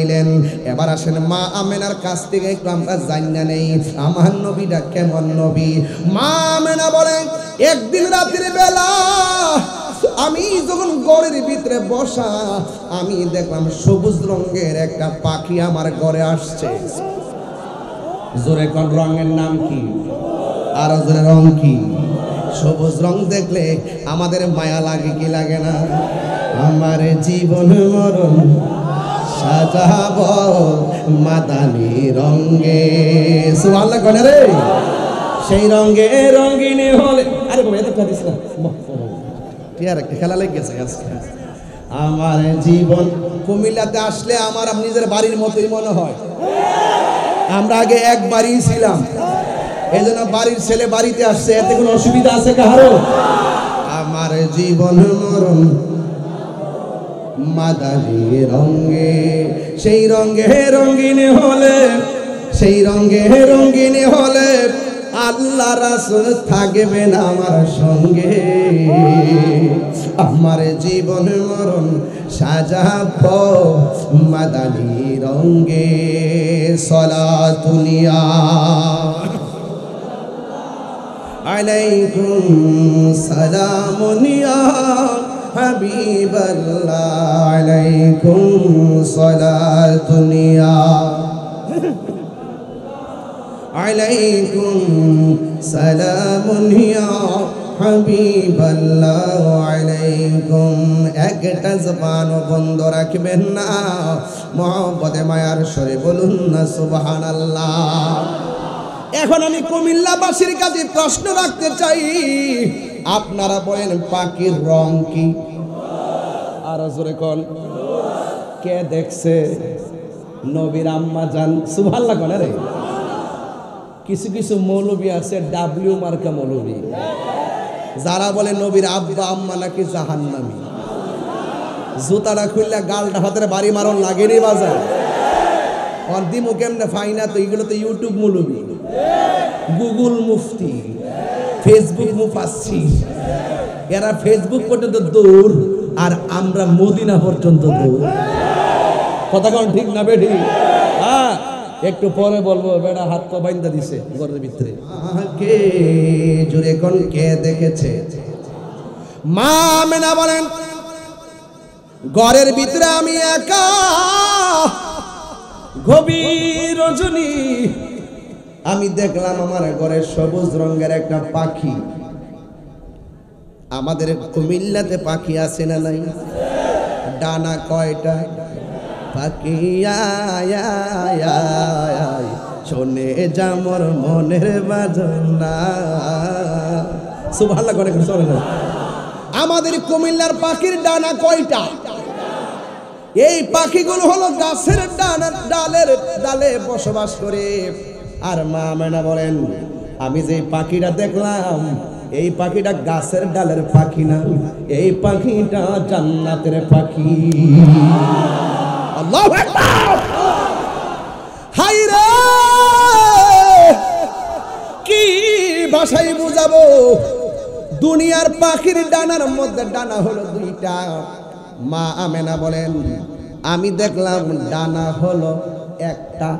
দিলেন। এবার আসেন মা আমেনার কাছ থেকে একটু আমরা জানিয়ে নেই আমার নবীটা কেমন নবী। মা আমেনা বলেন একদিন রাতের বেলা আমি যখন ঘরের ভিতরে বসা, আমি দেখলাম সবুজ রঙের একটা পাখি আমার ঘরে আসছে। জোরে কোন রঙের নাম কি? আর জোরে রং কি? সবুজ রং দেখলে আমাদের মায়া লাগে কি লাগে না? আমার জীবন মরণ সাজাবো মাদানি রঙে। সুবহানাল্লাহ কোনে রে? সেই রঙে রঙিনী হলে আরে বাবা এত কাঁদিস না, টিয়ার একটা খেলা লেগেছে আজকে। আমার জীবন কুমিল্লাতে আসলে আমার নিজের বাড়ির মতোই মনে হয়। আমরা আগে একবারই ছিলাম, এই জন্য বাড়ির ছেলে বাড়িতে আসছে, এতে কোনো অসুবিধা আছে কারো? আমার জীবন মরণ মাদানি রঙে, সেই রঙে রঙিনী হলে, সেই রঙে রঙিনী হলে আল্লাহ রাসূল থাকবেন আমার সঙ্গে। আমার জীবন মরণ সাজাবো মাদানি রঙে। সালাতুনিয়া আলাইকুম সালামুনিয়া হাবিবাল্লাহ, আলাইকুম সালাতুনিয়া আলাইকুম সালামুনিয়া হাবিবাল্লাহ, আলাইকুম। একটা জবান বন্ধ রাখবেন না, মহব্বতে মায়ার স্বরে বলুন না সুবহানাল্লাহ। এখন আমি কুমিল্লাবাসীর কাছে প্রশ্ন রাখতে চাই, আপনারা বলেন পাখির রং কি? আর জোরে কোন? কে দেখছে? নবীর আম্মা জান। সুবহানাল্লাহ কোন রে? কিছু কিছু মৌলবী আছে ডাব্লিউ মার্কা মৌলবী, যারা বলে নবীর আব্বা আম্মা নাকি জাহান্নামী। জুতাটা খুললে গালটা হাতের বাড়ি মারণ লাগেনি বাজার দিমু কেমনে ফাইনা? তো এগুলো তো ইউটিউব মৌলবী, গুগল মুফতি, ফেসবুক মুফাসসির। এরা ফেসবুক পর্যন্ত দূর, আর আমরা মদিনা পর্যন্ত দূর। কথা কোন ঠিক না বেঠি? হ্যাঁ, একটু পরে বলবো। বেড়া হাত পা বাইন্ধা দিছে ঘরের ভিতরে। কে জোরে কোন কে দেখেছে? মা আমেনা বলেন ঘরের ভিতরে আমি একা, গভীর রজনী, আমি দেখলাম আমার ঘরে সবুজ রঙের একটা পাখি। আমাদের কুমিল্লাতে পাখি আছে না নাই? ডানা কয়টা? পাখি শোনে যামর মনের বাজনা। সুবহানাল্লাহ করে চলে না। আমাদের কুমিল্লার পাখির ডানা কয়টা? এই পাখিগুলো হলো গাছের ডালের ডালে বসবাস করে। আর মা আমেনা বলেন আমি যে পাখিটা দেখলাম, এই পাখিটা গাছের ডালের পাখি না, এই পাখিটা জান্নাতের পাখি। আল্লাহু আকবার। হায় রে, কি ভাষায় বুঝাবো? দুনিয়ার পাখির ডানার মধ্যে ডানা হলো দুইটা। মা আমেনা বলেন আমি দেখলাম ডানা হলো একটা।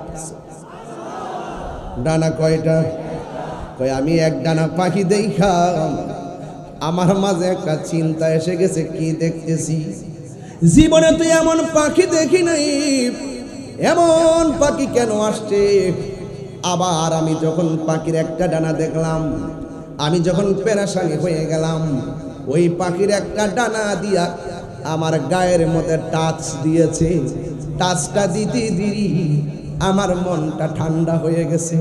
ডানা কয়টা? কই আমি এক ডানা পাখি দেখা আমার মাঝে একটা চিন্তা এসে গেছে। কি দেখতেছি? জীবনে তো এমন পাখি দেখি নাই, এমন পাখি কেন আসছে? আবার আমি যখন পাখির একটা ডানা দেখলাম, আমি যখন পেরেশানি হয়ে গেলাম, ওই পাখির একটা ডানা দিয়া আমার গায়ের মধ্যে টাচ দিয়েছে। টাচটা দিতে দিই আমার মনটা ঠান্ডা হয়ে গেছে।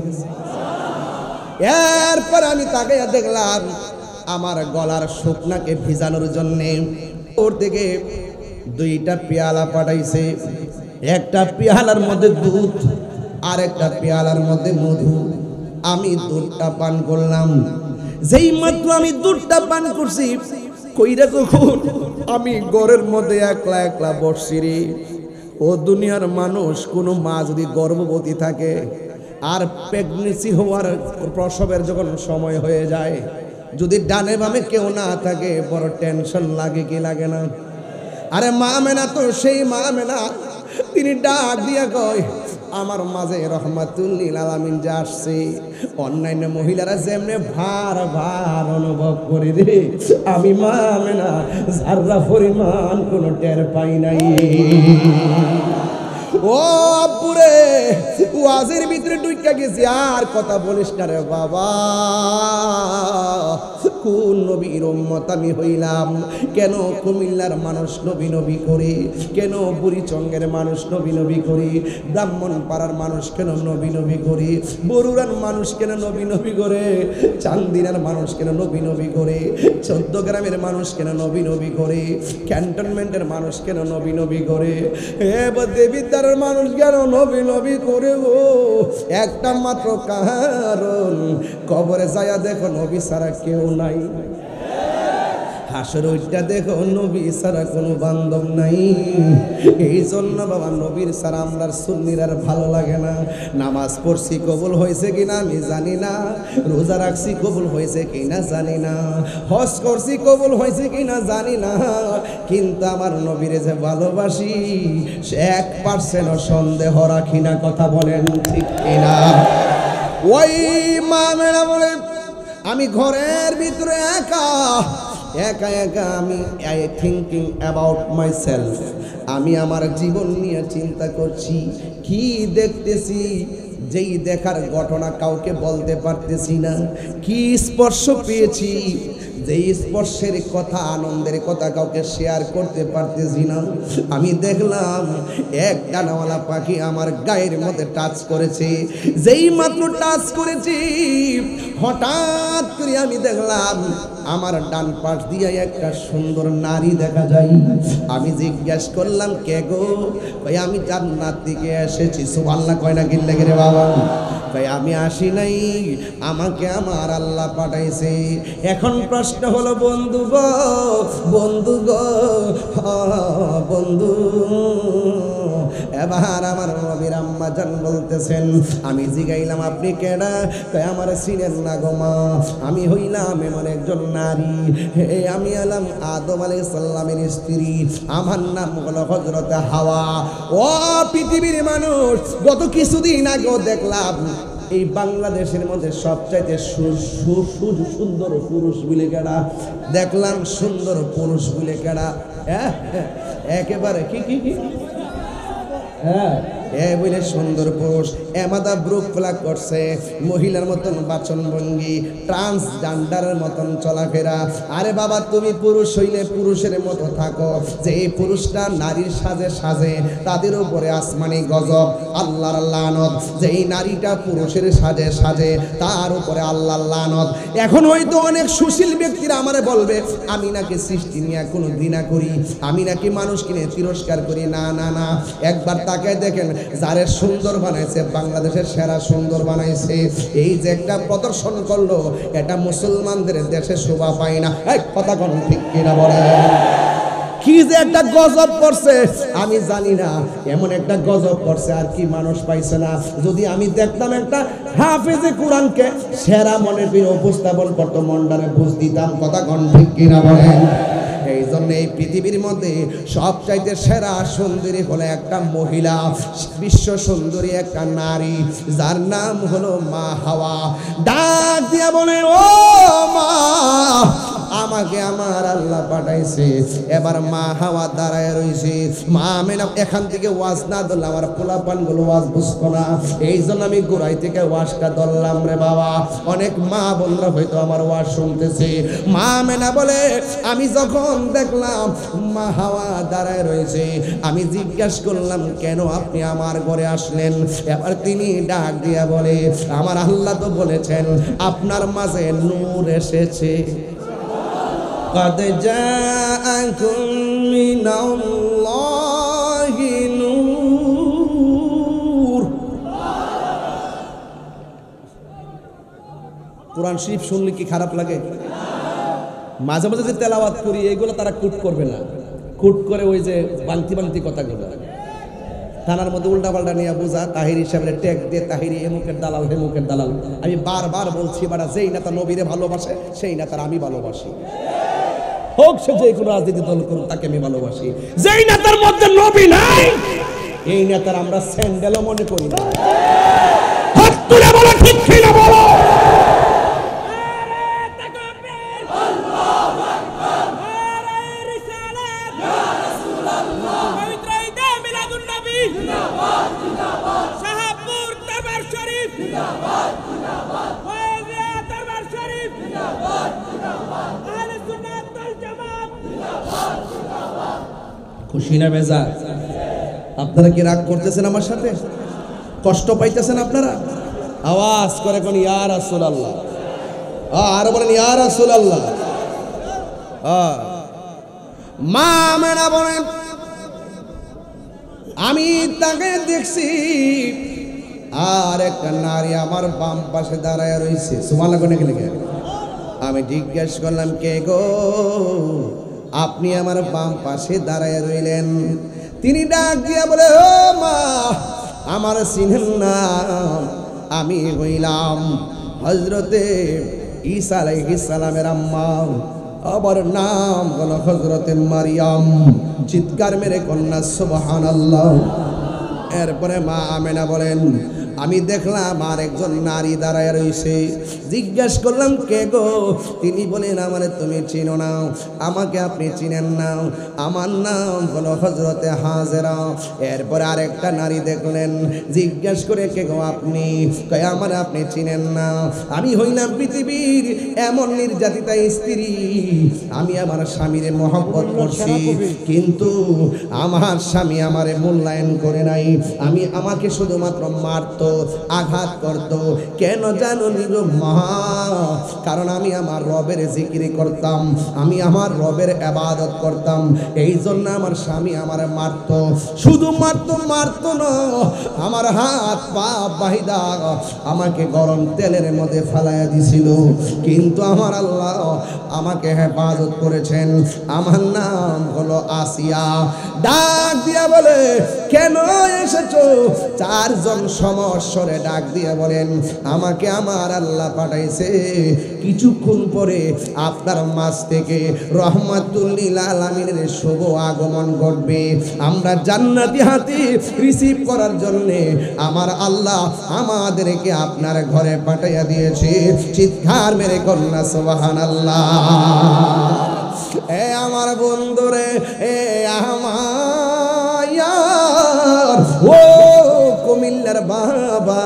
এরপর আমি তাকে দেখলাম আমার গলার শুকনাকে ভিজানোর জন্য ওর থেকে দুইটা পেয়ালা পাঠাইছে। একটা পেয়ালার মধ্যে দুধ আর একটা পেয়ালার মধ্যে মধু। আমি দুধটা পান করলাম। যেই মাত্র আমি দুধটা পান করছি, কইরা যখন আমি ঘরের মধ্যে একলা একলা বসছি রে, ও দুনিয়ার মানুষ, কোনো মা যদি গর্ভবতী থাকে আর প্রেগনেন্সি হওয়ার প্রসবের যখন সময় হয়ে যায়, যদি ডানে বামে কেউ না থাকে বড় টেনশন লাগে কি লাগে না? আরে মা আমেনা তো সেই মা আমেনা, তিনি ডাক দিয়া কয়, আমার মাঝে রহমাতুল লিল আলামিন যা আসছে, অন্যান্য মহিলারা যেমনে ভার ভার অনুভব করে রে, আমি মা আমেনা যাররা পরিমাণ কোনো টের পাই নাই। ও আব্বুরে, ওয়াজের ভিতরে ঢুইকা গেছি, আর কথা বলিস না রে বাবা। কোন নবীর উম্মত আমি হইলাম? কেন কুমিল্লার মানুষ নবী নবী করে? কেন বুড়িচঙ্গের মানুষ নবী নবী করে? ব্রাহ্মণ পাড়ার মানুষ কেন নবী নবী করে? বরুড়ার মানুষ কেন নবী নবী করে? চান্দিনার মানুষ কেন নবী নবী করে? 14 গ্রামের মানুষ কেন নবী নবী করে? ক্যান্টনমেন্টের মানুষ কেন নবী নবী করে? দেবিদ্বারের মানুষ কেন নবী নবী করে? ও একটা মাত্র কারণ, কবরে যায়া দেখো নবী ছাড়া কেউ নাই। হাসর ওইটা দেখো নবী ছাড়া কোনো বান্ধব নাই। এই জন্য বাবা নবীর ছাড়া আমরা সুন্নির আর ভালো লাগে না। নামাজ পড়ছি কবুল হয়েছে কিনা আমি জানি না, রোজা রাখছি কবুল হয়েছে কিনা জানি না, হজ করছি কবুল হয়েছে কিনা জানি না, কিন্তু আমার নবীরে যে ভালোবাসি সে 1% সন্দেহ রাখি না। কথা বলেন ঠিক কিনা? ওই মা মেয়েরা বলে, আমি ঘরের ভিতরে একা একা একা, আমি থিঙ্কিং অ্যাবাউট মাই সেলফ, আমি আমার জীবন নিয়ে চিন্তা করছি। কি দেখতেছি, যেই দেখার ঘটনা কাউকে বলতে পারতেছি না। কি স্পর্শ পেয়েছি, যেই স্পর্শের কথা, আনন্দের কথা কাউকে শেয়ার করতে পারতেছি না। আমি দেখলাম এক ডানাওয়ালা পাখি আমার গায়ের মধ্যে টাচ করেছে। যেই মাত্র টাচ করেছি, হঠাৎ করে আমি দেখলাম আমার ডান পাশ দিয়ে একটা সুন্দর নারী দেখা যায়। আমি জিজ্ঞেস করলাম, কে গো? ভাই আমি জান্নাত থেকে এসেছি। সুবহানাল্লাহ কয় না গিল্লে গিরে বাবা? ভাই আমি আসি নাই, আমাকে আমার আল্লাহ পাঠাইছে। এখন প্রশ্ন হলো, বন্ধু গো, বন্ধু গো, বন্ধু, এবার আমার নবীর আম্মা জান বলতেছেন, আমি জিগাইলাম আপনি কেডা? কয় আমার চিনেন না গো মা, আমি হইলাম এমন একজন নারী, আমি হলাম আদম আলাইহিস সালামের স্ত্রী, আমার নাম হলো হযরত হাওয়া। ও পৃথিবীর মানুষ, গত কিছুদিন আগেও দেখলাম এই বাংলাদেশের মধ্যে সবচাইতে সুন্দর পুরুষ বলে কেডা? দেখলাম সুন্দর পুরুষ বলে কেডা? একেবারে কি কি কি হ্যাঁ, বলে সুন্দর পুরুষ, এমাদা ব্রুক ফ্লাগ করছে, মহিলার মতন বাচন ভঙ্গি, ট্রান্সজেন্ডারের মতন চলাফেরা। আরে বাবা, তুমি পুরুষ হইলে পুরুষের মতো থাকো। যে এই পুরুষটা নারীর সাজে সাজে, তাদের উপরে আসমানি গজব, আল্লাহর লানত। যেই নারীটা পুরুষের সাজে সাজে, তার উপরে আল্লাহর লানত। এখন হয়তো অনেক সুশীল ব্যক্তিরা আমারে বলবে, আমি নাকি সৃষ্টি নিয়ে কোনো ঘৃণা করি, আমি নাকি মানুষকে নিয়ে তিরস্কার করি। না না না, একবার তাকে দেখেন, যারে সুন্দর বানাইছে, বাংলাদেশের সেরা সুন্দর বানাইছে, এই যে একটা প্রদর্শন করলো, এটা মুসলমানদের দেশে শোভা পায় না। এই কথা কোন ঠিক কিনা বলেন? কি যে একটা গজব করছে আমি জানি না, এমন একটা গজব করছে আর কি মানুষ পাইছে না। যদি আমি দেখতাম একটা হাফেজে কোরআনকে সেরা মনে করে উপস্থাপন করতো, মন্ডারে বুঝ দিতাম। কথা কোন ঠিক কিনা বলেন? এই জন্য এই পৃথিবীর মধ্যে সবচাইতে সেরা সুন্দরী হলো একটা মহিলা, বিশ্ব সুন্দরী একটা নারী, যার নাম হলো মা হাওয়া। ডাক দিয়া বলে, ও মা, আমাকে আমার আল্লাহ পাঠাইছে। এবার মা হাওয়া দাঁড়ায় রয়েছে। মা আমেনা এখান থেকে ওয়াজ না ধরলে আমার পোলাপান গুলো ওয়াজ বুঝতো না, এই জন্য আমি গোড়াই থেকে ওয়াজটা ধরলাম রে বাবা। অনেক মা বোনরা হয়তো আমার ওয়াজ শুনতেছে। মা আমেনা বলে, আমি যখন দেখলাম মা হাওয়া দাঁড়ায় রয়েছে, আমি জিজ্ঞেস করলাম, কেন আপনি আমার ঘরে আসলেন? এবার তিনি ডাক দিয়া বলে, আমার আল্লাহ তো বলেছেন আপনার মাঝে নূর এসেছে। قد جاءكم من الله نور। কোরআন শরীফ শুনলে কি খারাপ লাগে? মাঝে মাঝে যে তেলাওয়াত করি, এইগুলো তারা কুট করবে না, কুট করে ওই যে বান্তি বান্তি কথাগুলো থানার মধ্যে উল্টা পাল্টা নিয়ে বোঝা, তাহির হিসাবে ট্যাগ দিয়ে তাহিরি এমুকের দালাল হেমুকের দালাল। আমি বারবার বলছি, বাড়া যেই নেতা নবীরে ভালোবাসে সেই নেতার আমি ভালোবাসি, হোক সে যে কোনো রাজনীতি দল করুন, তাকে আমি ভালোবাসি। যেই নেতার মধ্যে নবী নাই এই নেতার আমরা স্যান্ডেলও মনে করি না। হাত তুলে বলো ঠিক কিনা বলো। খুশি না বেজা? আপনারা কি রাগ করতেছেন আমার সাথে? কষ্ট পাইতেছেন আপনারা? আওয়াজ করে কোন ইয়া রাসূলুল্লাহ, আর বলেন ইয়া রাসূলুল্লাহ। মা আমেনা বলেন আমি তাকে দেখছি আর একটা নারী আমার বাম পাশে দাঁড়ায় রয়েছে। সুবহানাল্লাহ কোনে গেলে আমি জিজ্ঞেস করলাম কে গো, আপনি আমার বাম পাশে দাঁড়ায় রইলেন? তিনি ডাক দিয়া বলে ও মা, আমার চিনেন না, আমি হইলাম হযরতে ঈসা আলাইহিস সালামের আম্মা, আমার নাম হলো হযরতে মারিয়াম। চিৎকার মেরে কন্যা সুবহানাল্লাহ। এরপরে মা আমেনা বলেন আমি দেখলাম আর একজন নারী দাঁড়ায় রয়েছে। জিজ্ঞেস করলাম কে গো? তিনি বলেন আমারে তুমি চিনো না, আমাকে আপনি চিনেন না, আমার নাম হলো হযরতে হাজেরা। এরপরে আরেকটা নারী দেখলেন, জিজ্ঞেস করে কে গো আপনি? কয় আমার আপনি চিনেন না, আমি হইলাম পৃথিবীর এমন নির্যাতিতা স্ত্রী, আমি আমার স্বামীরে মহব্বত করছি, কিন্তু আমার স্বামী আমারে মূল্যায়ন করে নাই, আমি আমাকে শুধুমাত্র মারত, আঘাত করত। কেন জানো গো মা? কারণ আমি আমার রবের জিকির করতাম, আমি আমার রবের ইবাদত করতাম, এই জন্য আমার স্বামী আমারে মারত। শুধু মারত না, আমার হাত পা বাহিদা আমাকে গরম তেলের মধ্যে ফেলাইয়া দিছিল, কিন্তু আমার আল্লাহ আমাকে হেফাজত করেছেন। আমার নাম হলো আসিয়া। ডাক দিয়া বলে কেন এসেছো? চারজন সমস্বরে ডাক দিয়ে বলেন আমাকে আমার আল্লাহ পাঠাইছে, কিছুক্ষণ পরে আপনার মাঝ থেকে রহমাতুল লিল আলামিনের শুভ আগমন ঘটবে, আমরা জান্নাতি হাতে রিসিভ করার জন্য আমার আল্লাহ আমাদেরকে আপনার ঘরে পাঠাইয়া দিয়েছে। চিৎকার মেরে কন্যা সুবহানাল্লাহ। এ আমার বন্ধুরে, এ আমার ও কুমিল্লার বাবা,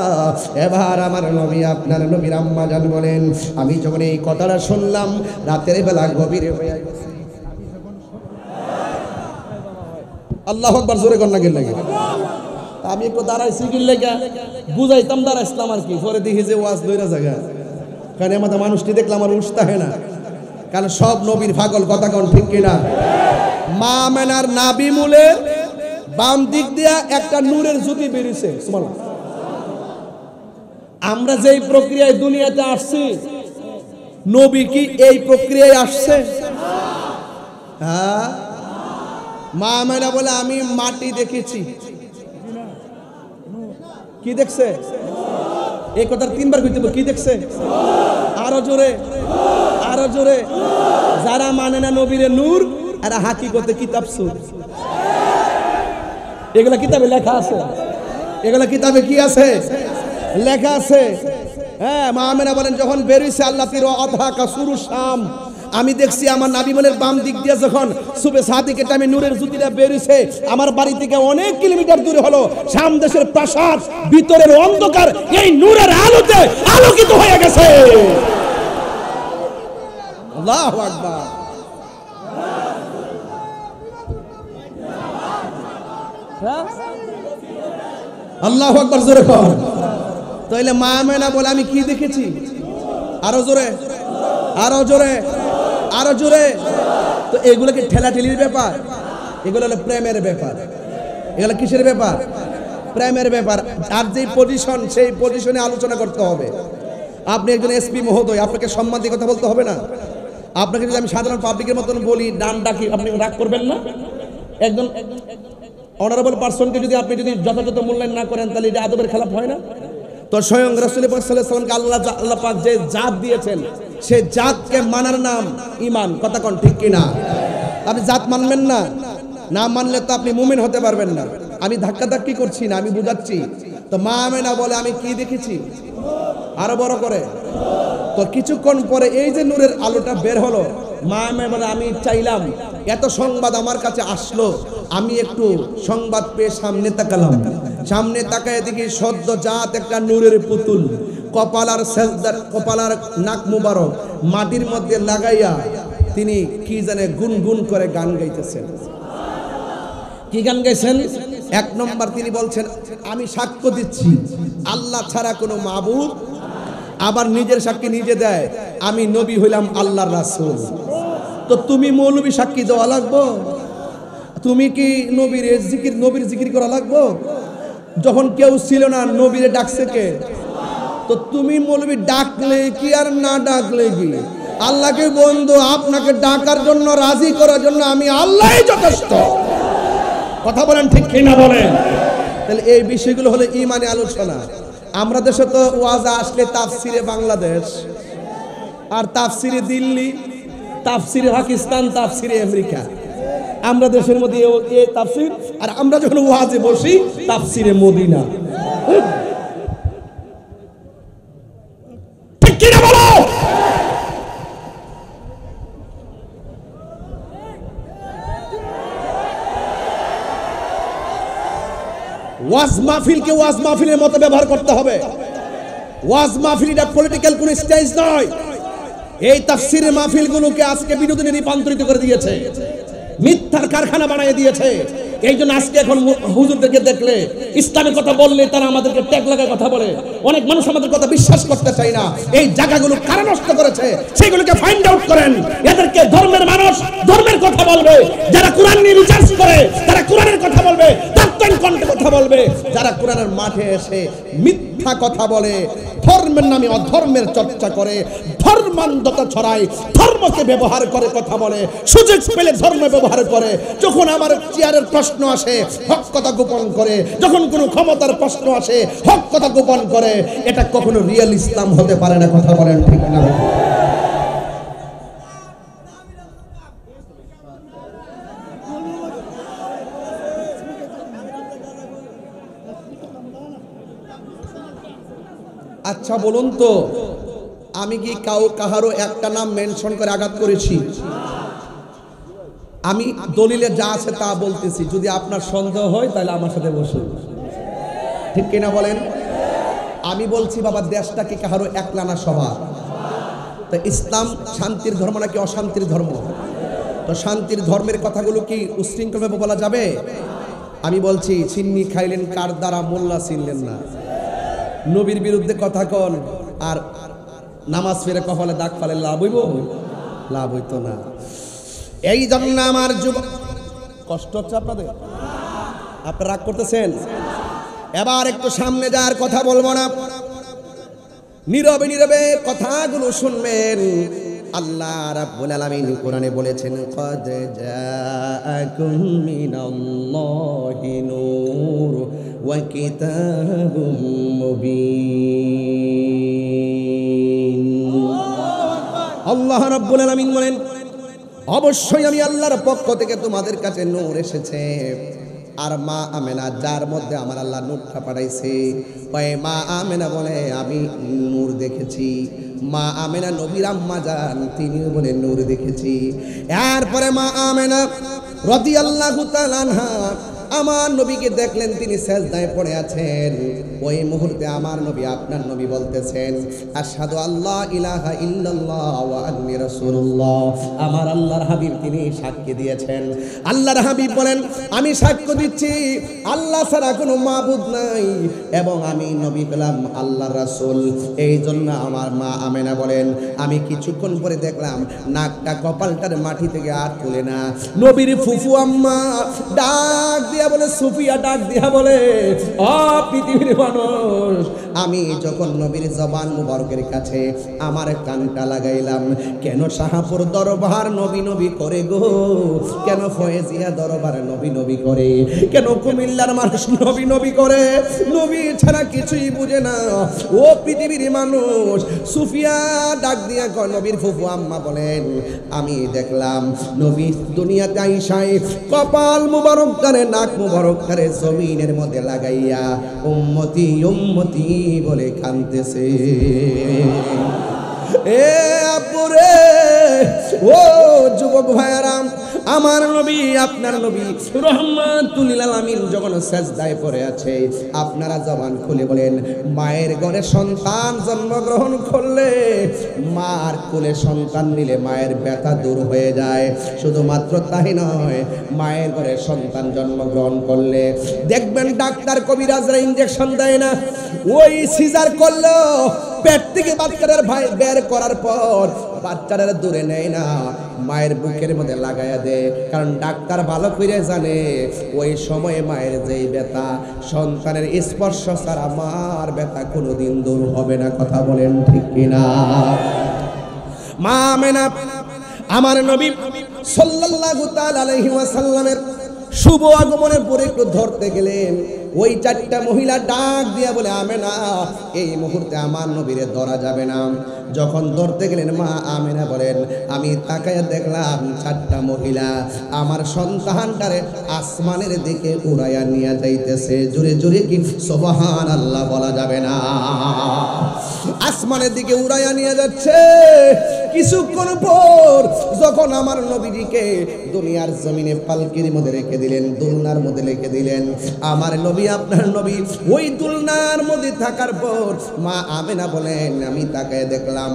এবার আমার নবী আপনার নবীর আম্মা জান বলেন আমি যখন এই কথাটা শুনলাম রাতের বেলা গভীরে হয়ে গেছে। আল্লাহু আকবার জোরে কন্যা গেল লাগে। আমি একটু দাঁড়াইছি কি লেগা বুঝাইতাম, দাঁড়াইছিলাম আর কি, পরে দেখি যে ওয়াজ দইরা জায়গা, কারণ আমাদের মানুষটি দেখলাম আমার উঠতে হয় না, কারণ সব নবীর পাগল, কথা কোন ঠিক কিনা? মা আমেনার নাভি মূলে বাম দিক দিয়া একটা নূরের জ্যোতি বেরিয়েছে। আমরা যেই প্রক্রিয়ায় দুনিয়াতে আসছি, নবী কি এই প্রক্রিয়ায় আসছে? হ্যাঁ। মা আমেনা বলে আমি মাটি দেখেছি। কি দেখছে? এই কথা তিনবার কইতে হবে। কি দেখছে? আরো জোরে, আরো জোরে। যারা মানে না নবীরে নূর, এরা হাকিকতে কিতাব সুর। এগুলা কিতাবে লেখা আছে, এগুলা কিতাবে কি আছে? লেখা আছে। হ্যাঁ, মা আমেনা বলেন যখন বেরিয়েছে আল্লাহ তির আধা সুরু শাম, আমি দেখছি আমার নাবিমনের বাম দিক দিয়ে যখন সুবে সাদিকের টাইমে নূরের জ্যোতিটা বেরিয়েছে, আমার বাড়ি থেকে অনেক কিলোমিটার দূরে হলো শাম দেশের প্রাসাদ, ভিতরের অন্ধকার এই নূরের আলোতে আলোকিত হয়ে গেছে। আল্লাহু আকবার। আল্লাহু আকবার জোরে কর। তাইলে মা আমেনা বলে আমি কি দেখেছি? আরো জোরে, আরো জোরে, আরো জোরে। তো এগুলো কি ঠেলাঠেলির ব্যাপার? এগুলো হলো প্রেমের ব্যাপার। এগুলো কিসের ব্যাপার? প্রেমের ব্যাপার। আর যেই পজিশন, সেই পজিশনে আলোচনা করতে হবে। আপনি একজন এসপি মহোদয়, আপনাকে সম্মান দিয়ে কথা বলতে হবে না? আপনাকে যদি আমি সাধারণ পাবলিকের মতন বলি, ডান ডাকি, আপনি রাগ করবেন না? একজন অনারেবল পারসনকে যদি আপনি যদি যথাযথ মূল্যায়ন না করেন, তাহলে এটা আদবের খেলাফ হয় না? তো স্বয়ং রাসূল পাক সাল্লাল্লাহু আলাইহি ওয়াসাল্লামকে আল্লাহ পাক যে জাত দিয়েছেন, সে জাতকে মানার নাম ঈমান। কথা কোন ঠিক কিনা? আপনি জাত মানবেন না, না মানলে তো আপনি মুমিন হতে পারবেন না। আমি ধাক্কাধাক্কি করছি না, আমি বুঝাচ্ছি। তো মা আমেনা বলে আমি কি দেখেছি, আরো বড় করে। তো কিছুক্ষণ পরে এই যে নূরের আলোটা বের হলো, মা আমেনা বলে আমি চাইলাম, এত সংবাদ আমার কাছে আসলো, আমি একটু সংবাদ পেয়ে সামনে তাকালাম। সামনে তাকায় দেখি সদ্যজাত একটা নূরের পুতুল, কপালার নাক মুবারক মাটির মধ্যে লাগাইয়া তিনি কি জানে গুনগুন করে গান গাইতেছেন। কি গান গাইছেন? এক নম্বর তিনি বলছেন আমি সাক্ষ্য দিচ্ছি আল্লাহ ছাড়া কোনো মাবুদ, আবার নিজের সাক্ষী নিজে দেয় আমি নবী হইলাম আল্লাহর রাসূল। তো তুমি মৌলবী সাক্ষী দেওয়া লাগবো? তুমি কি নবীর জিকির করা লাগবো? যখন কেউ ছিল না নবীরে ডাকছে কে? তো তুমি মৌলবী ডাকলে কি আর না ডাকলে কি? আল্লাহকে বন্ধু আপনাকে ডাকার জন্য, রাজি করার জন্য আমি আল্লাহই যথেষ্ট। কথা বলেন ঠিক কিনা বলেন? তাহলে এই বিষয়গুলো হলো ঈমানি আলোচনা। আমরা দেশে তো ওয়াজ আসলে তাফসিরে বাংলাদেশ, আর তাফসিরে দিল্লি, তাফসিরে পাকিস্তান, তাফসিরে আমেরিকা। আমরা দেশের মধ্যে এই তাফসির, আর আমরা যখন ওয়াজে বসি তাফসিরে মদিনা। ঠিক কিনা বলো? ওয়াজ মাহফিলকে ওয়াজ মাহফিলের মতো ব্যবহার করতে হবে। ওয়াজ মাহফিলটা পলিটিক্যাল কোন স্টেজ নয়। এই তাফসীরের মাহফিলগুলোকে আজকে বিনোদনে রূপান্তরিত করে দিয়েছে, মিথ্যার কারখানা বানিয়ে দিয়েছে। এই জন্য আজকে এখন হুজুরদেরকে দেখলে, ইসলামের কথা বললে তারা আমাদেরকে ট্যাগ লাগায় কথা বলে। অনেক মানুষ আমাদের কথা বিশ্বাস করতে চায় না। এই জায়গাগুলো কারা নষ্ট করেছে সেগুলোকে ফাইন্ড আউট করেন। এদেরকে ধর্মের মানুষ ধর্মের কথা বলবে, যারা কোরআন নিয়ে রিসার্চ করে তারা কোরআনের কথা বলবে, তত্ত্বের কণ্ঠে কথা বলবে। যারা কোরআনের মাঠে এসে মিথ্যা কথা বলে, ধর্মের নামে অধর্মের চর্চা করে, ধর্মান্ধতা ছড়ায়, ধর্মকে ব্যবহার করে কথা বলে, সুযোগ পেলে ধর্ম ব্যবহার করে। যখন আমার চেয়ারের প্রশ্ন আসে হক কথা গোপন করে, যখন কোনো ক্ষমতার প্রশ্ন আসে হক কথা গোপন করে। এটা কখনো রিয়েল ইসলাম হতে পারে না। কথা বলেন ঠিক না? আচ্ছা বলুন তো, আমি কি কাহারও একটা নাম মেনশন করে আঘাত করেছি? আমি দলিলে যা আছে তা বলতেছি। যদি আপনার সন্দেহ হয় তাহলে আমার সাথে বসুন। ঠিক কিনা বলেন? আমি বলছি বাবা, দেশটা কি কাহারও একলা না সবার? তো ইসলাম শান্তির ধর্ম নাকি অশান্তির ধর্ম? তো শান্তির ধর্মের কথাগুলো কি উশৃঙ্খলভাবে বলা যাবে? আমি বলছি চিন্নি খাইলেন কার দ্বারা, মোল্লা চিনলেন না। নবীর বিরুদ্ধে কথা কন আর নামাজ ফেরে কপালে দাগ ফালে লাভ হইব? লাভ হইতো না। এই জন্য আমার যুবক, কষ্ট হচ্ছে আপনাদের? আপনারা রাগ করতেছেন? এবার একটু সামনে যাওয়ার কথা বলবো না, নীরবে নীরবে কথাগুলো শুনবেন। আল্লাহ রাব্বুল আলামিন কোরআনে বলেছেন, ক্বাদ জাআকুম মিনাল্লাহি নূর ওয়া কিতাবুম মুবিন। আল্লাহ রাব্বুল আলামিন বলেন, অবশ্যই আমি আল্লাহর পক্ষ থেকে তোমাদের কাছে নূর এসেছে। আর মা আমেনা, যার মধ্যে আমার আল্লাহ নূরটা পাঠাইছে, ওই মা আমেনা বলে আমি নূর দেখেছি। মা আমেনা নবীর আম্মা জান, তিনিও বলে নূর দেখেছি। এরপরে মা আমেনা রাদিয়াল্লাহু তাআলা আনহা আমার নবীকে দেখলেন, তিনি সেজদায় পড়ে আছেন। ওই মুহূর্তে আমার নবী, আপনার নবী বলতেছেন, আশহাদু আল্লা ইলাহা ইল্লাল্লাহ ওয়া আন্নী রাসূলুল্লাহ। আমার আল্লাহর হাবিব তিনি সাক্ষ্য দিয়েছেন। আল্লাহর হাবিব বলেন, আমি সাক্ষ্য দিচ্ছি আল্লাহ ছাড়া কোনো মাবুদ নাই এবং আমি নবী হলাম আল্লাহর রাসূল। এই জন্য আমার মা আমেনা বলেন, আমি কিছুক্ষণ পরে দেখলাম নাকটা কপালটার মাটি থেকে আর তুলে না। নবীর ফুফু আম্মা ডাক দিয়া বলে, সুফিয়া ডাক দিয়া বলে, ও পৃথিবীর মানুষ, আমি যখন নবীর জবান মুবারকের কাছে আমার কানটা লাগাইলাম, কেন শাহপুর দরবার নবী নবী করে গো, কেন ফয়েজিয়া দরবার নবী নবী করে, কেন কুমিল্লার মানুষ নবী নবী করে, নবী ছাড়া কিছুই বুঝে না। ও পৃথিবীর মানুষ, সুফিয়া ডাক দিয়া কয়, নবীর ফুফু আম্মা বলেন, আমি দেখলাম নবী দুনিয়াতে আইসায় কপাল মুবারক করে, নাক মুবারক করে জমিনের মধ্যে লাগাইয়া উম্মতি উম্মতি বলে কাঁদতেছে। এ আপুরে, ও যুবক ভাইয়ারাম, আমার নবী আপনার নবী রহমাতুল লিল আলামিন যখন সেজদায় পড়ে আছে, আপনারা জবান খুলে বলেন, মায়ের ঘরে সন্তান জন্মগ্রহণ করলে, মার কোলে সন্তান নিলে মায়ের ব্যথা দূর হয়ে যায়। শুধুমাত্র তাই নয়, মায়ের ঘরে সন্তান জন্মগ্রহণ করলে দেখবেন ডাক্তার কবিরাজরা ইনজেকশন দেয় না, ওই সিজার করলো পেট থেকে বাচ্চাটার ভাই বের করার পর বাচ্চাটার দূরে নেয় না, মায়ের বুকের মধ্যে লাগাইয়া দেয়। কারণ ডাক্তার ভালো করে জানে ওই সময়ে মায়ের যেই ব্যথা, সন্তানের স্পর্শ ছাড়া মার ব্যথা কোনোদিন দূর হবে না। কথা বলেন ঠিক কিনা? মা আমেনা আমার নবী সাল্লাল্লাহু তাআলা আলাইহি ওয়াসাল্লামের শুভ আগমনের পরে একটু ধরতে গেলেন, ওই চারটা মহিলা ডাক দিয়া বলে, আমেনা এই মুহূর্তে আমার নবীরে ধরা যাবে না। যখন ধরতে গেলেন, মা আমেনা বলেন, আমি তাকায় দেখলাম চারটা মহিলা আমার সন্তানটারে আসমানের দিকে উড়াইয়া নিয়ে যাইতেছে। জোরে জোরে কি সুবহানাল্লাহ বলা যাবে না? আসমানের দিকে উড়াইয়া নিয়ে যাচ্ছে। কিছুক্ষণ পর যখন আমার নবীজিকে দুনিয়ার জমিনে পালকির মধ্যে রেখে দিলেন, দুলনার মধ্যে রেখে দিলেন, আমার নবী আপনার নবী ওই দুলনার মধ্যে থাকার পর মা আমেনা বলেন, আমি তাকায় দেখলাম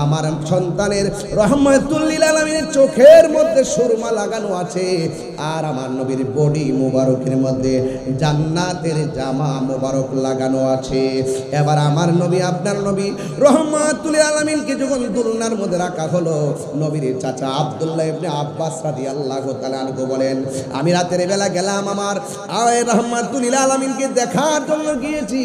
আমার সন্তানের রহমাতুল লিল আলামিনের চোখের মধ্যে সুরমা লাগানো আছে, আর আমার নবীর বডি মুবারকের মধ্যে জান্নাতের জামা মুবারক লাগানো আছে। এবার আমার নবী আপনার নবী রহমাতুল লিল আলামিনকে যখন দুলনার মধ্যে রাখা হলো, নবীর চাচা আব্দুল্লাহ ইবনে আব্বাস রাদিয়াল্লাহু তাআলা আনহু বলেন, আমি রাতের বেলা গেলাম আমার রহমাতুল লিল আলামিনকে দেখার জন্য গিয়েছি।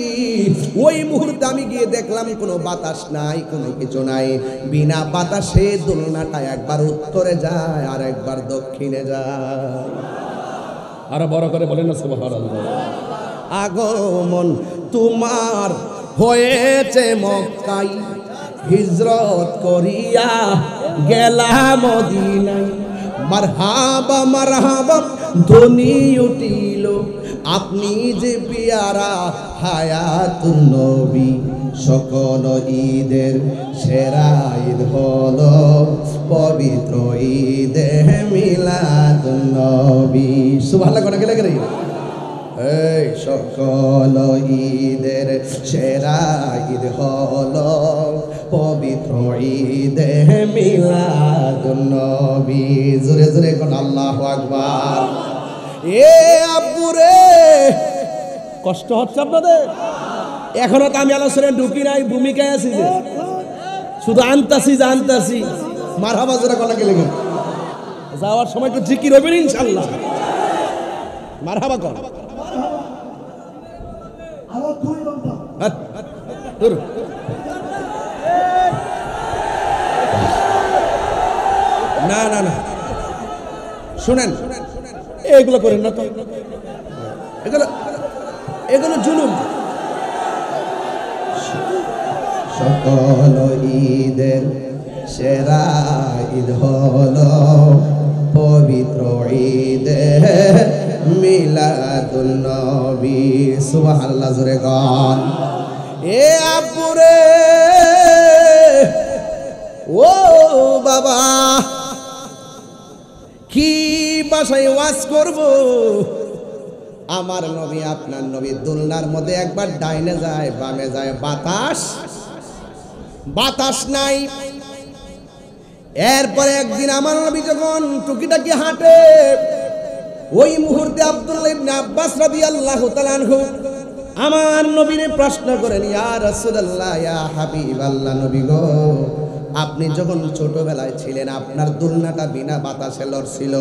ওই মুহূর্তে আমি গিয়ে দেখলাম কোনো বাতাস নাই, কোনো কিছু নাই, বিনা বাতাসে দুলনাটা একবার উত্তরে যায় আর একবার দক্ষিণে যায়। আরো বড় করে বলেন না সুবহানাল্লাহ। আগমন তোমার হয়েছে মক্কায়, হিজরত করিয়া গেলাম মদিনায়, মারহাবা মারহাবা ধ্বনি উঠিল, আপনি যে পিয়ারা হায়াতুন নবী, সকল ঈদের সেরা ঈদ হলো পবিত্র ঈদে মিলাদুন নবী। সুবহানাল্লাহ কোন গেলে গেলে এই সকল ঈদের সেরা ঈদ হলো পবিত্র ঈদে মিলাদুন নবী। জোরে জোরে কোন আল্লাহু আকবার। এ আব্বুরে, কষ্ট হচ্ছে আপনাদের? এখনো তো আমি আলোচনায় ঢুকি নাই, ভূমিকায় আছি, যে শুধু আনতাছি জানতাছি। মারহাবা জোরে কোন গেলে গেলে যাওয়ার সময় তো জিকির হবে ইনশাআল্লাহ। মারহাবা কোন না না না, শুনেন, এগুলো করেন না তো, এগুলো জুলুম। সকল ঈদের সেরা ঈদ হলো পবিত্র ঈদে মিলাদুন নবী। সুবহানাল্লাহ জোরে গান। এ আপুরে, ও বাবা, কি ভাষায় ওয়াজ করব? আমার নবী আপনার নবী দুলনার মধ্যে একবার ডাইনে যায় বামে যায়, বাতাস বাতাস নাই। এরপরে একদিন আমার নবী যখন টুকিটাকি হাঁটে, ওই মুহূর্তে আব্দুল্লাহ ইবনে আব্বাস রাদিয়াল্লাহু তাআলা আনহু আমার নবীরে প্রশ্ন করেন, ইয়া রাসূলুল্লাহ, ইয়া হাবিবাল্লাহ, নবী গো, আপনি যখন ছোটবেলায় ছিলেন আপনার দোলনাটা বিনা বাতাসে লড়ছিল।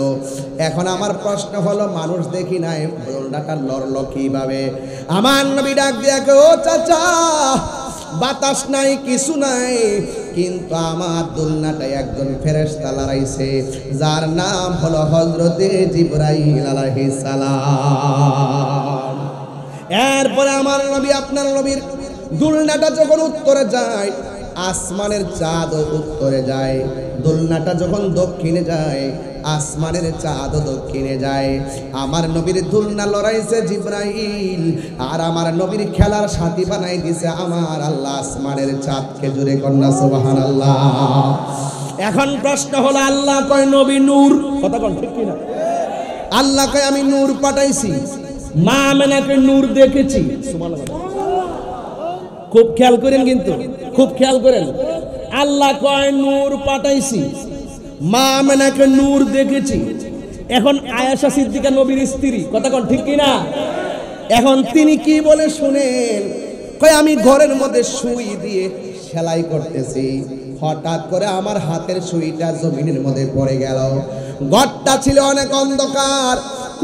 এখন আমার প্রশ্ন হলো, মানুষ দেখি নাই, দোলনাটা লড়লো কিভাবে? আমার নবী ডাক দিয়ে কয়, ও চাচা, বাতাস নাই, কিছু নাই, কিন্তু আমার দোলনাটায় একজন ফেরেশতা লড়াইছে, যার নাম হলো হযরতে জিবরাইল আলাইহিস সালাম। এরপরে আমার নবী, আপনার নবীর দোলনাটা যখন উত্তরে যায়, আসমানের চাঁদও উত্তরে যায়। দোলনাটা যখন দক্ষিণে যায়, আসমানের চাঁদও দক্ষিণে যায়। আমার নবীর দোলনা লড়াইছে জিবরাইল, আর আমার নবীর খেলার সাথী বানাই দিছে আমার আল্লাহ আসমানের চাঁদকে। জোরে কন্যা সুবহানাল্লাহ। এখন প্রশ্ন হলো, আল্লাহ কয় নবী নূর, কথা কোন ঠিক কিনা? আল্লাহ কয় আমি নূর পাঠাইছি, মা আমেনাকে নূর দেখেছি। সুবহানাল্লাহ। খুব খেয়াল করেন, কিন্তু খুব খেয়াল করেন। আল্লাহ কয় নূর পাঠাইছি, মা আমেনাকে নূর দেখেছি। এখন আয়েশা সিদ্দিকা নবীর স্ত্রী, কথা কোন ঠিক কিনা? এখন তিনি কি বলে শুনেন, কয় আমি ঘরের মধ্যে সুই দিয়ে সেলাই করতেছি, হঠাৎ করে আমার হাতের সুইটা জমিনের মধ্যে পড়ে গেল। ঘরটা ছিল অনেক অন্ধকার,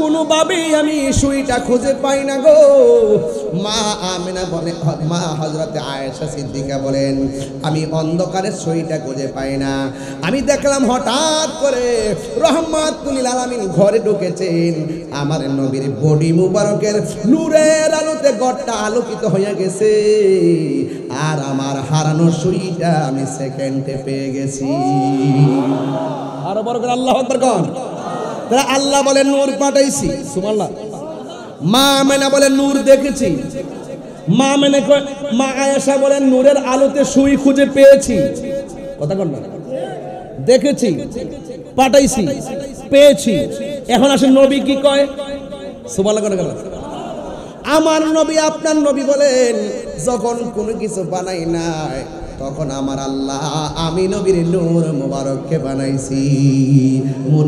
কোনোভাবেই আমি সুইটা খুঁজে পাই না গো। মা আমেনা বলে, মা হযরতে আয়েশা সিদ্দিকা বলেন, আমি অন্ধকারে সুইটা খুঁজে পাই না। আমি দেখলাম হঠাৎ করে রহমাতুল লিল আলামিন ঘরে ঢুকেছেন। আমার নবীর বডি মুবারকের নূরের আলোতে ঘরটা আলোকিত হয়ে গেছে, আর আমার হারানো সুইটা আমি সেকেন্ডে পেয়ে গেছি। আরো বড় করে আল্লাহু আকবার কোন। তারা আল্লাহ বলেন নূর পাঠাইছি, সুবহানাল্লাহ। মা আমেনা বলেন নূর দেখেছি। মা আমেনা, মা আয়েশা বলেন নূরের আলোতে সুই খুঁজে পেয়েছি, কথা কোন না? দেখেছি, পাঠাইছি, পেয়েছি। এখন আসেন নবী কি কয়, সুবহানাল্লাহ। আমার নবী, আপনার নবী বলেন, যখন কোনো কিছু বানাই নাই, তখন আমার আল্লাহ আমি নবীর নূর মুবারককে বানাইছি,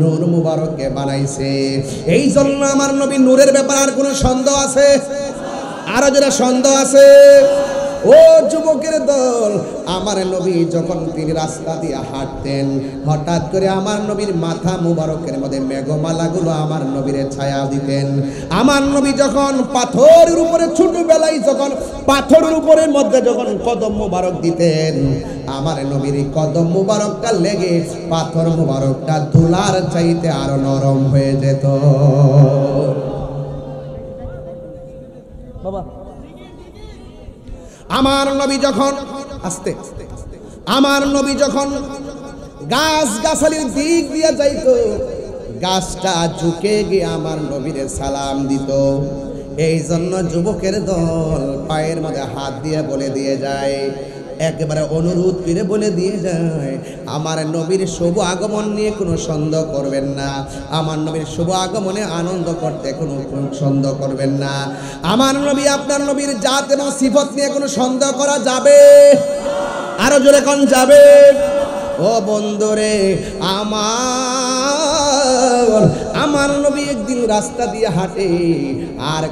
নূর মুবারককে বানাইছে। এই জন্য আমার নবী নূরের ব্যাপারে আর কোনো সন্দেহ আছে? আরো যারা সন্দেহ আছে, ও যুবকের দল, আমার নবী যখন তিনি রাস্তা দিয়ে হাঁটতেন, হঠাৎ করে আমার নবীর মাথা মুবারকের মধ্যে মেঘমালাগুলো আমার নবীর ছায়া দিতেন। আমার নবী যখন পাথরের উপরে, ছোটবেলায় যখন পাথরের উপরের মধ্যে যখন কদম মুবারক দিতেন, আমার নবীর কদম মুবারকটা লেগে পাথর মুবারকটা তুলার চাইতে আরো নরম হয়ে যেত। বাবা, আমার নবী যখন আস্তে, আমার নবী যখন গাছ গাছালির দিক দিয়ে যাইতো, গাছটা ঝুঁকে গিয়ে আমার নবীরে সালাম দিত। এই জন্য যুবকের দল পায়ের মধ্যে হাত দিয়ে বলে দিয়ে যায়, একেবারে অনুরোধ করে বলে দিয়ে যায়, আমার নবীর শুভ আগমন নিয়ে কোনো সন্দেহ করবেন না, আমার নবীর শুভ আগমনে আনন্দ করতে কোনো সন্দেহ করবেন না। আমার নবী, আপনার নবীর জাত এবং সিফত নিয়ে কোনো সন্দেহ করা যাবে? আরো জোরে কোন যাবে? ও বন্ধুরে আমার নবী একদিন রাস্তা দিয়ে হাঁটে, আর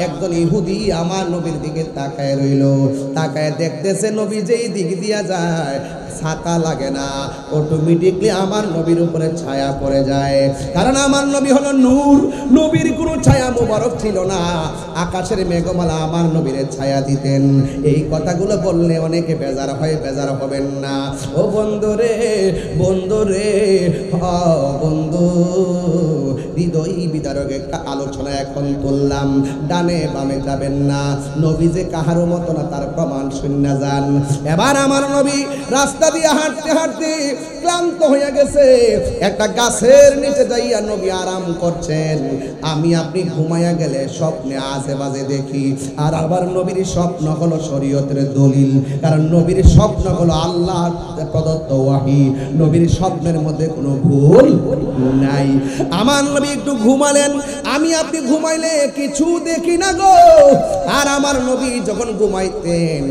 একজন ইহুদি আমার নবীর দিকে তাকায় রইল। তাকায় দেখতেছে নবী যেই দিক দিয়া যায় ছাতা লাগে না, অটোমেটিকলি আমার নবীর উপরে ছায়া পড়ে যায়। কারণ আমার নবী হলো নূর, নবীর কোনো ছায়া মোবারক ছিল না, আকাশের মেঘমালা আমার নবীর ছায়া দিতেন। এই কথাগুলো বললে অনেকে বেজার হয়, বেজার হবেন না। ও বন্ধুরে, বন্ধুরে, বন্ধু, হৃদয় বিদারক একটা আলোচনা এখন তুললাম, ডানে বামে যাবেন না। নবী যে কাহারও মতো না তার প্রমাণ শুনে যান। এবার আমার নবী রাস্তা দিয়ে হাঁটতে হাঁটতে ক্লান্ত হয়ে গেছে, একটা গাছের নিচে যাইয়া নবী আরাম করছেন। আমি আপনি ঘুমাইয়া গেলে স্বপ্নে আজে বাজে দেখি, আর আবার নবীর স্বপ্ন হলো শরীয়তের দলিল, কারণ নবীর স্বপ্ন হলো আল্লাহ প্রদত্ত ওয়াহি, নবীর স্বপ্নের মধ্যে কোনো ভুল নাই। আমার নবী একটু ঘুমালেন, আমি আপনি ঘুমাইলে কিছু দেখি না গো। আর আমার নবী যখন ঘুমাইতেন,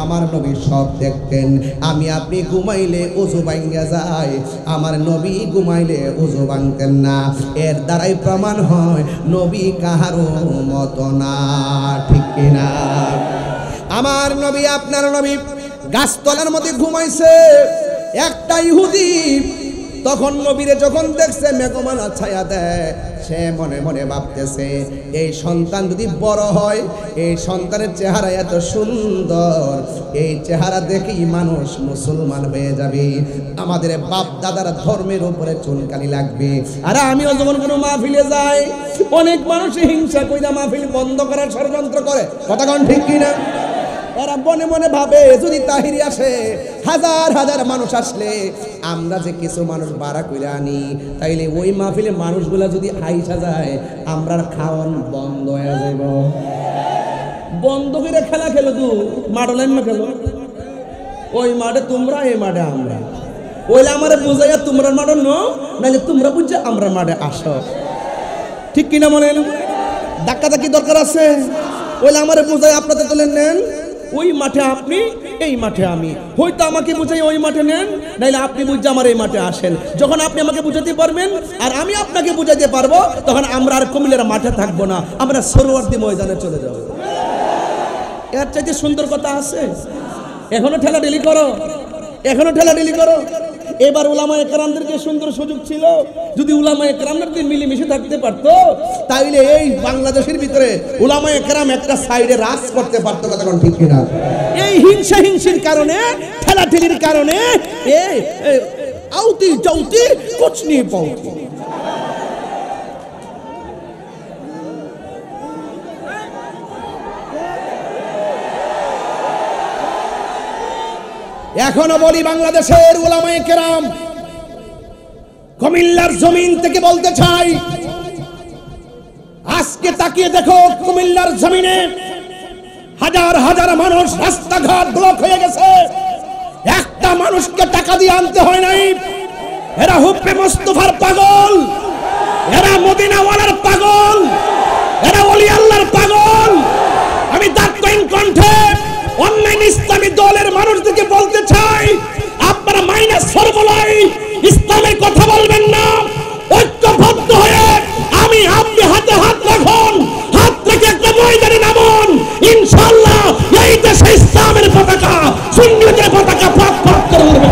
আমার নবী সব দেখতেন। আমি আপনি ঘুমাইলে ওযু ভাঙ্গা যায়, আমার নবী ঘুমাইলে ওযু ভাঙতেন না। এর দ্বারাই প্রমাণ হয় নবী কাহারও মতো না, ঠিক কিনা? আমার নবী, আপনার নবী গাছতলার মধ্যে ঘুমাইছে। একটা ইহুদি তখন নবীরে যখন দেখছে মেঘমান ছায়া দেয়, সে মনে মনে ভাবতেছে এই সন্তান যদি বড় হয়, এই সন্তানের চেহারা এত সুন্দর, এই চেহারা দেখেই মানুষ মুসলমান হয়ে যাবে, আমাদের বাপ দাদার ধর্মের উপরে চুনকালি লাগবে। আর আমিও যখন কোনো মাহফিলে যাই, অনেক মানুষ হিংসা কইরা মাহফিল বন্ধ করার ষড়যন্ত্র করে, কথা কোন ঠিক কিনা? এরা মনে মনে ভাবে যদি তাহিরি আসে, হাজার হাজার মানুষ আসলে আমরা যে কিছু মানুষ বাড়া কইরা আনি, তাইলে ওই মাহফিলে মানুষগুলা যদি আইসা যায়, আমরা খাওয়ান বন্ধ হয়ে যাব। বন্ধ করে খেলা খেলো, তু মাঠ লাইন খেলো, ওই মাঠে তোমরা, এই মাঠে আমরা, ওইলে আমার বুঝাইয়া তোমরা মাঠে নো, নাইলে তোমরা বুঝছে আমরা মাঠে আসো, ঠিক কিনা? মনে ধাক্কা ধাক্কি দরকার আছে? ওইলে আমার বুঝাই আপনাদের তোলেন নেন, ওই মাঠে আপনি, এই মাঠে আমি, হয়তো আমাকে বুঝাই ওই মাঠে নেন, নাইলে আপনি বুঝে আমার এই মাঠে আসেন। যখন আপনি আমাকে বুঝাতে পারবেন আর আমি আপনাকে বুঝাতে পারবো, তখন আমরা আর কুমিল্লার মাঠে থাকবো না, আমরা সরোয়ার্দী ময়দানে চলে যাবো। এর চাইতে সুন্দর কথা আছে? এখনো ঠেলাঠেলি করো, এখনো ঠেলাঠেলি করো। এবার উলামায়ে কেরামদেরকে সুন্দর সুযোগ ছিল, যদি উলামায়ে কেরামদের মিলেমিশে থাকতে পারতো, তাইলে এই বাংলাদেশের ভিতরে উলামায়ে কেরাম একটা সাইডে রাজ করতে পারতো, কথা কোন ঠিক কিনা? এই হিংসা হিংসির কারণে, ঠেলাঠেলির কারণে আউতি চাউতি কুছ নেই পাউতি। এখনো বলি বাংলাদেশের উলামায়ে কেরাম, কুমিল্লার জমিন থেকে বলতে চাই, আজকে তাকিয়ে দেখো কুমিল্লার জমিনে হাজার হাজার মানুষ, রাস্তাঘাট ব্লক হয়ে গেছে, একটা মানুষকে টাকা দিয়ে আনতে হয় নাই। এরা হুব্বে মুস্তাফার পাগল, এরা মদিনাওয়ালার পাগল, এরা ওলি আল্লাহর পাগল। আমি দাঁতহীন কণ্ঠে অনলাইন ইসলামী দলের মানুষদেরকে বলতে চাই, আপনারা মাইনাস ফর্মুলায় ইসলামের কথা বলবেন না, ঐক্যবদ্ধ হয়ে আমি আপনি হাতে হাত রাখুন, হাত রেখে একটা ময়দানে নামুন, ইনশাআল্লাহ এই দেশে ইসলামের পতাকা, সুন্নিয়তের পতাকা পাক পাক করে উড়বে।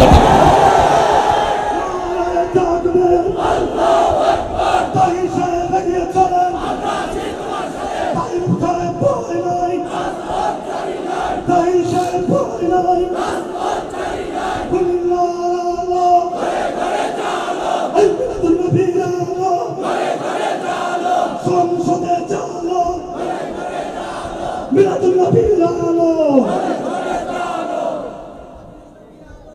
মিলাদুন নবী আলো